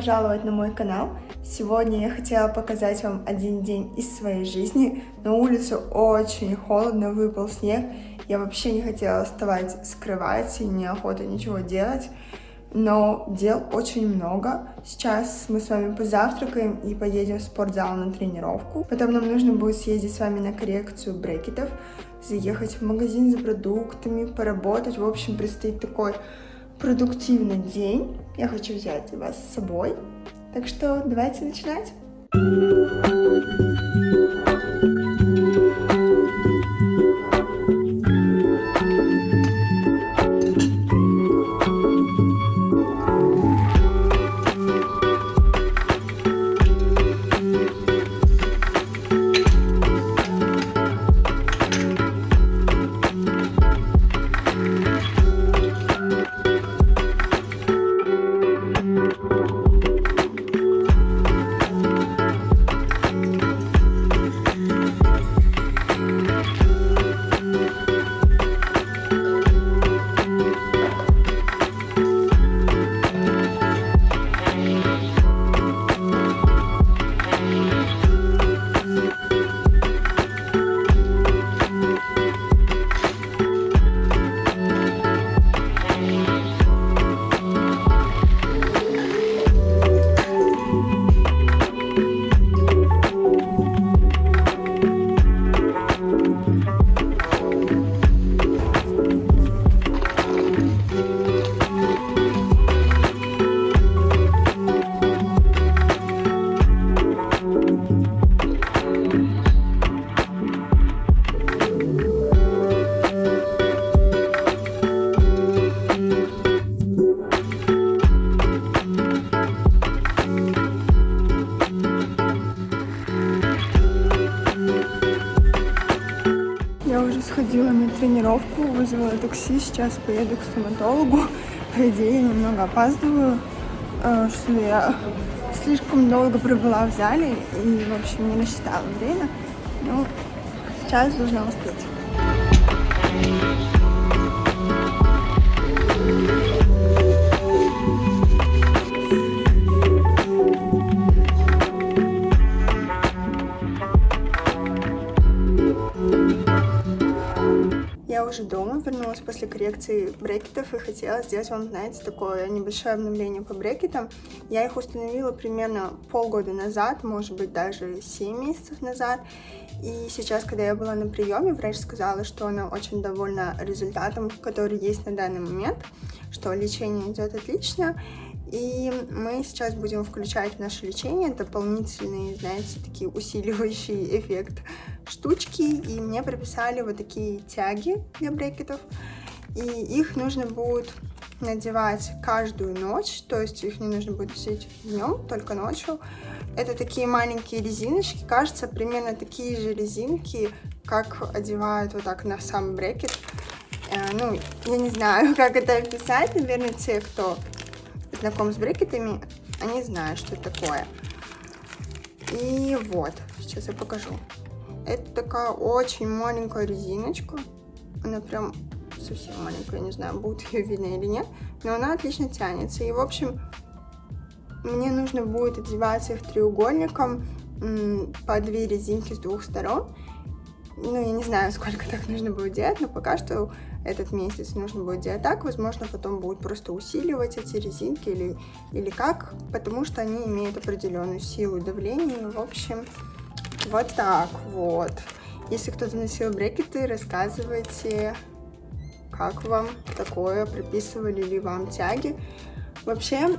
пожаловать на мой канал. Сегодня я хотела показать вам один день из своей жизни. На улице очень холодно, выпал снег. Я вообще не хотела вставать с кровати, неохота ничего делать. Но дел очень много. Сейчас мы с вами позавтракаем и поедем в спортзал на тренировку. Потом нам нужно будет съездить с вами на коррекцию брекетов, заехать в магазин за продуктами, поработать. В общем, предстоит такой продуктивный день. Я хочу взять вас с собой. Так что давайте начинать. Я уже сходила на тренировку, вызвала такси, сейчас поеду к стоматологу. По идее, я немного опаздываю, что я слишком долго пробыла в зале и, в общем, не рассчитала время. Но сейчас должна успеть. Я уже дома, вернулась после коррекции брекетов и хотела сделать вам, знаете, такое небольшое обновление по брекетам. Я их установила примерно полгода назад, может быть, даже 7 месяцев назад. И сейчас, когда я была на приеме, врач сказала, что она очень довольна результатом, который есть на данный момент, что лечение идет отлично. И мы сейчас будем включать в наше лечение дополнительные, знаете, такие усиливающие эффект штучки. И мне прописали вот такие тяги для брекетов. И их нужно будет надевать каждую ночь, то есть их не нужно будет носить днем, только ночью. Это такие маленькие резиночки, кажется, примерно такие же резинки, как одевают вот так на сам брекет. Ну, я не знаю, как это описать, наверное, те, кто знаком с брекетами, они знают, что это такое. И вот, сейчас я покажу. Это такая очень маленькая резиночка. Она прям совсем маленькая, не знаю, будет ее видно или нет. Но она отлично тянется. И, в общем, мне нужно будет одевать их треугольником по 2 резинки с 2 сторон. Ну, я не знаю, сколько так нужно будет делать, но пока что этот месяц нужно будет делать так. Возможно, потом будут просто усиливать эти резинки или как, потому что они имеют определенную силу давления. В общем, вот так вот. Если кто-то носил брекеты, рассказывайте, как вам такое, прописывали ли вам тяги. Вообще,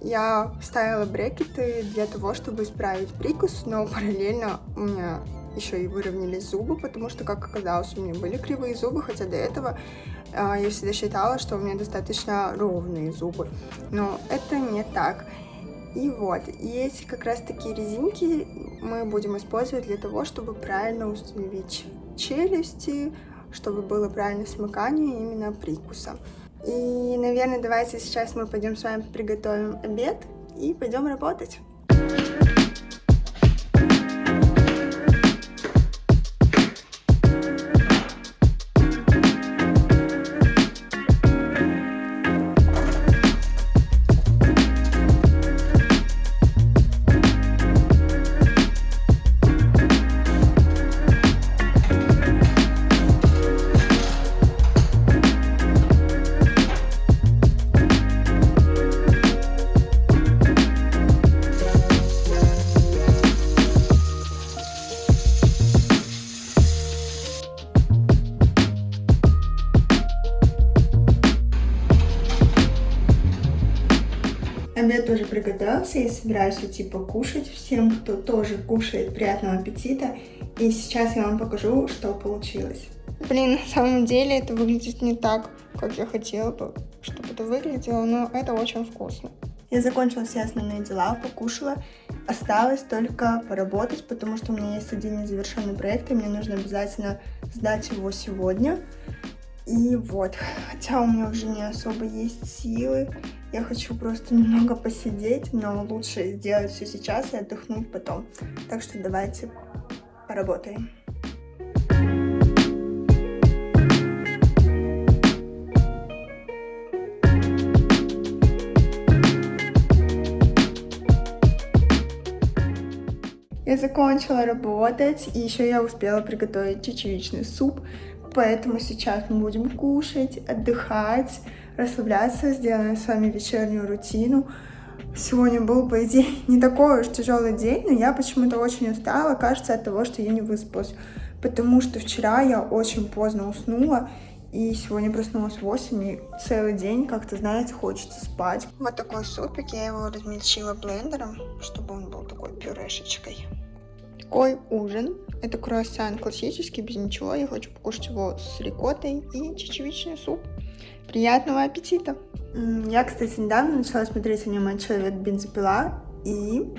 я ставила брекеты для того, чтобы исправить прикус, но параллельно у меня еще и выровнялись зубы, потому что, как оказалось, у меня были кривые зубы, хотя до этого я всегда считала, что у меня достаточно ровные зубы, но это не так. И вот, и эти как раз такие резинки мы будем использовать для того, чтобы правильно установить челюсти, чтобы было правильное смыкание именно прикуса. И, наверное, давайте сейчас мы пойдем с вами приготовим обед и пойдем работать. Обед тоже приготовился, и собираюсь идти покушать. Всем, кто тоже кушает, приятного аппетита. И сейчас я вам покажу, что получилось. Блин, на самом деле это выглядит не так, как я хотела бы, чтобы это выглядело, но это очень вкусно. Я закончила все основные дела, покушала. Осталось только поработать, потому что у меня есть один незавершенный проект, и мне нужно обязательно сдать его сегодня. И вот, хотя у меня уже не особо есть силы, я хочу просто немного посидеть, но лучше сделать все сейчас и отдохнуть потом. Так что давайте поработаем. Я закончила работать, и еще я успела приготовить чечевичный суп, поэтому сейчас мы будем кушать, отдыхать, расслабляться, сделаем с вами вечернюю рутину. Сегодня был, по идее, не такой уж тяжелый день, но я почему-то очень устала, кажется, от того, что я не выспалась, потому что вчера я очень поздно уснула, и сегодня проснулась в 8, и целый день, как-то, знаете, хочется спать. Вот такой супик, я его размельчила блендером, чтобы он был такой пюрешечкой. Такой ужин. Это круассан классический, без ничего. Я хочу покушать его с рикоттой и чечевичный суп. Приятного аппетита! Я, кстати, недавно начала смотреть аниме «Человек-бензопила», и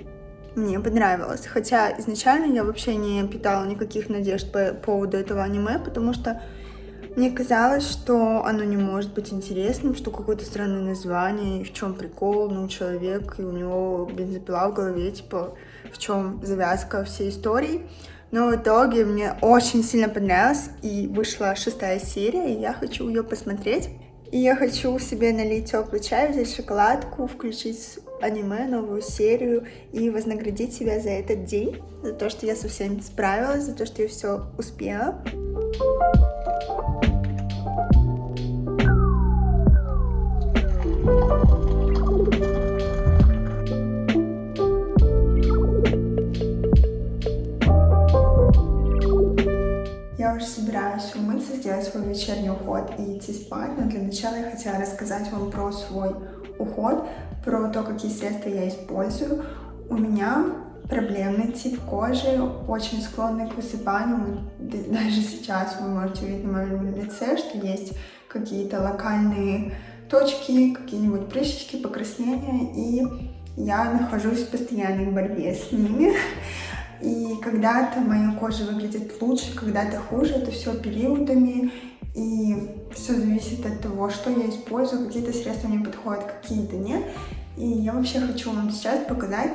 мне понравилось. Хотя изначально я вообще не питала никаких надежд по поводу этого аниме, потому что мне казалось, что оно не может быть интересным, что какое-то странное название, и в чем прикол, ну, человек, и у него бензопила в голове, типа, в чем завязка всей истории. Но в итоге мне очень сильно понравилось, и вышла 6-я серия, и я хочу ее посмотреть. И я хочу себе налить теплый чай, взять шоколадку, включить аниме, новую серию и вознаградить себя за этот день, за то, что я со всем справилась, за то, что я все успела. Я уже собираюсь умыться, сделать свой вечерний уход и идти спать, но для начала я хотела рассказать вам про свой уход, про то, какие средства я использую. У меня проблемный тип кожи, очень склонный к высыпанию. Даже сейчас вы можете увидеть на моем лице, что есть какие-то локальные точки, какие-нибудь прыщички, покраснения, и я нахожусь в постоянной борьбе с ними. И когда-то моя кожа выглядит лучше, когда-то хуже, это все периодами, и все зависит от того, что я использую, какие-то средства мне подходят, какие-то нет. И я вообще хочу вам сейчас показать,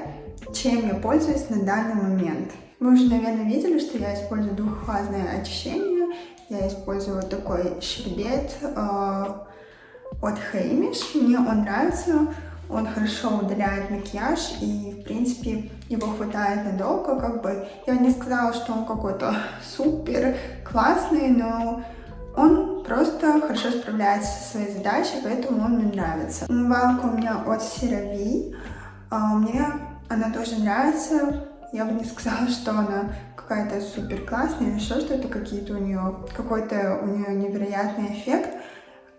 чем я пользуюсь на данный момент. Вы уже, наверное, видели, что я использую двухфазное очищение. Я использую вот такой щербет от Heimish. Мне он нравится, он хорошо удаляет макияж, и, в принципе, его хватает надолго. Как бы я не сказала, что он какой-то супер классный, но он просто хорошо справляется со своей задачей, поэтому он мне нравится. Умывалка у меня от CeraVe. Мне она тоже нравится. Я бы не сказала, что она какая-то супер классная или еще что-то, какой-то у нее невероятный эффект.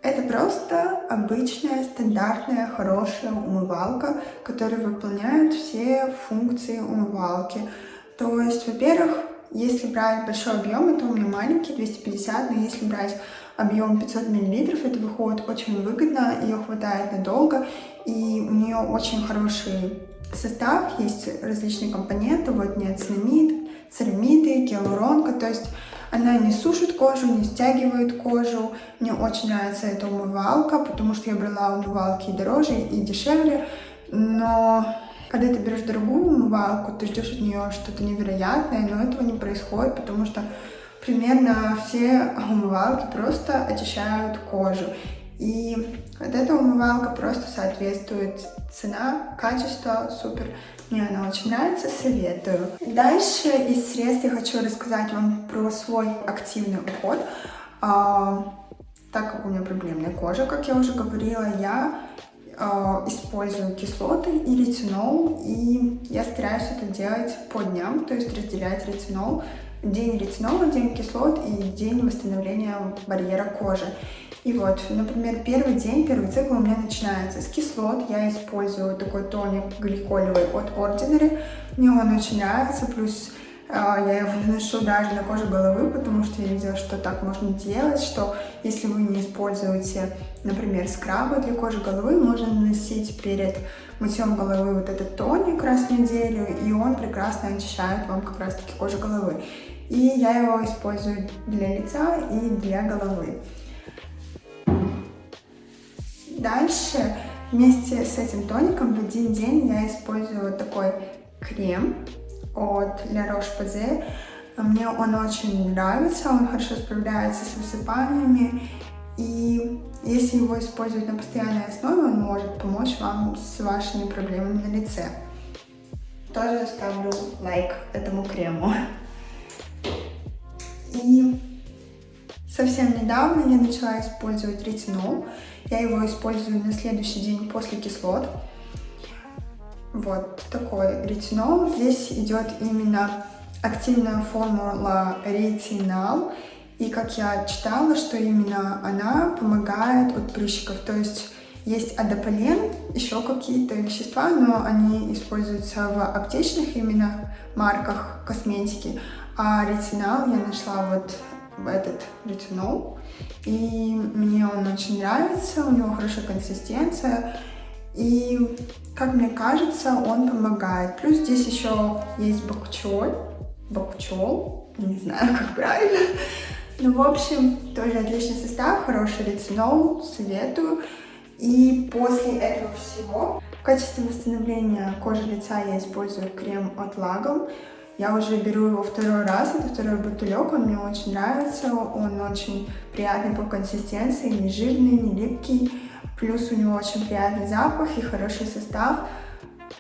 Это просто обычная, стандартная, хорошая умывалка, которая выполняет все функции умывалки. То есть, во-первых, если брать большой объем, это у меня маленький, 250, но если брать объем 500 мл, это выходит очень выгодно, ее хватает надолго, и у нее очень хороший состав, есть различные компоненты, вот неоцинамид, церамиды, гиалуронка, то есть она не сушит кожу, не стягивает кожу. Мне очень нравится эта умывалка, потому что я брала умывалки и дороже, и дешевле, но когда ты берешь другую умывалку, ты ждешь от нее что-то невероятное, но этого не происходит, потому что примерно все умывалки просто очищают кожу. И вот эта умывалка просто соответствует цена, качество, супер. Мне она очень нравится, советую. Дальше из средств я хочу рассказать вам про свой активный уход. Так как у меня проблемная кожа, как я уже говорила, я использую кислоты и ретинол, и я стараюсь это делать по дням, то есть разделять ретинол. День ретинола, день кислот и день восстановления барьера кожи. И вот, например, первый день, первый цикл у меня начинается с кислот. Я использую такой тоник гликолевый от Ordinary. Мне он очень нравится, плюс я его наношу даже на кожу головы, потому что я видела, что так можно делать, что если вы не используете, например, скрабы для кожи головы, можно наносить перед мытьем головы вот этот тоник раз в неделю, и он прекрасно очищает вам как раз-таки кожу головы. И я его использую для лица и для головы. Дальше вместе с этим тоником в один день я использую вот такой крем от La Roche-Posay. Мне он очень нравится, он хорошо справляется с высыпаниями, и если его использовать на постоянной основе, он может помочь вам с вашими проблемами на лице. Тоже ставлю лайк этому крему. И совсем недавно я начала использовать ретинол. Я его использую на следующий день после кислот. Вот такой ретинол. Здесь идет именно активная формула ретинал. И как я читала, что именно она помогает от прыщиков. То есть есть адапален, еще какие-то вещества, но они используются в аптечных именно марках косметики. А ретинал я нашла вот этот ретинол. И мне он очень нравится, у него хорошая консистенция. И, как мне кажется, он помогает. Плюс здесь еще есть бокчол, не знаю, как правильно. Ну, в общем, тоже отличный состав, хороший ретинол, советую. И после этого всего в качестве восстановления кожи лица я использую крем от Lagom. Я уже беру его второй раз, это второй бутылек, он мне очень нравится, он очень приятный по консистенции, не жирный, не липкий, плюс у него очень приятный запах и хороший состав.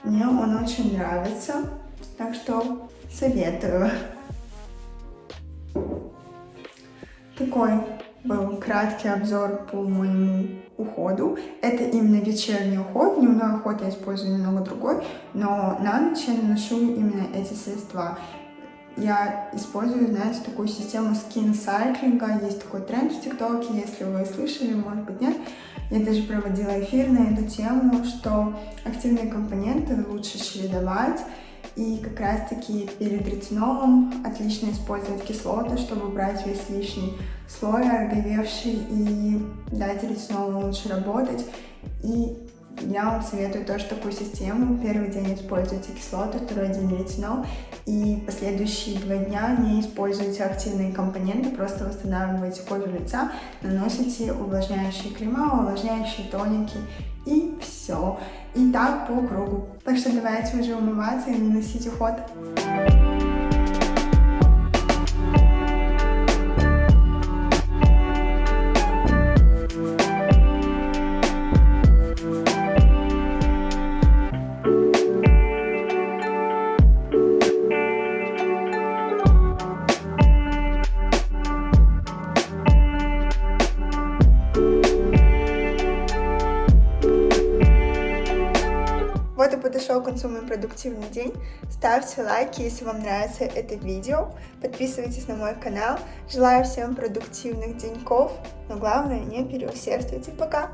Мне он очень нравится, так что советую. Такой был краткий обзор по моему уходу. Это именно вечерний уход. Дневной уход я использую немного другой, но на ночь я наношу именно эти средства. Я использую, знаете, такую систему скин-сайклинга. Есть такой тренд в ТикТоке, если вы слышали, может быть, нет. Я даже проводила эфир на эту тему, что активные компоненты лучше чередовать. И как раз-таки перед ретинолом отлично использовать кислоты, чтобы убрать весь лишний слой ороговевший и дать ретинолу лучше работать. И я вам советую тоже такую систему. Первый день используйте кислоты, второй день ретинол. И последующие 2 дня не используйте активные компоненты, просто восстанавливайте кожу лица, наносите увлажняющие крема, увлажняющие тоники и все. И так по кругу. Так что давайте уже умываться и наносить уход. Вот и подошел к концу мой продуктивный день. Ставьте лайки, если вам нравится это видео. Подписывайтесь на мой канал. Желаю всем продуктивных деньков, но главное, не переусердствуйте. Пока!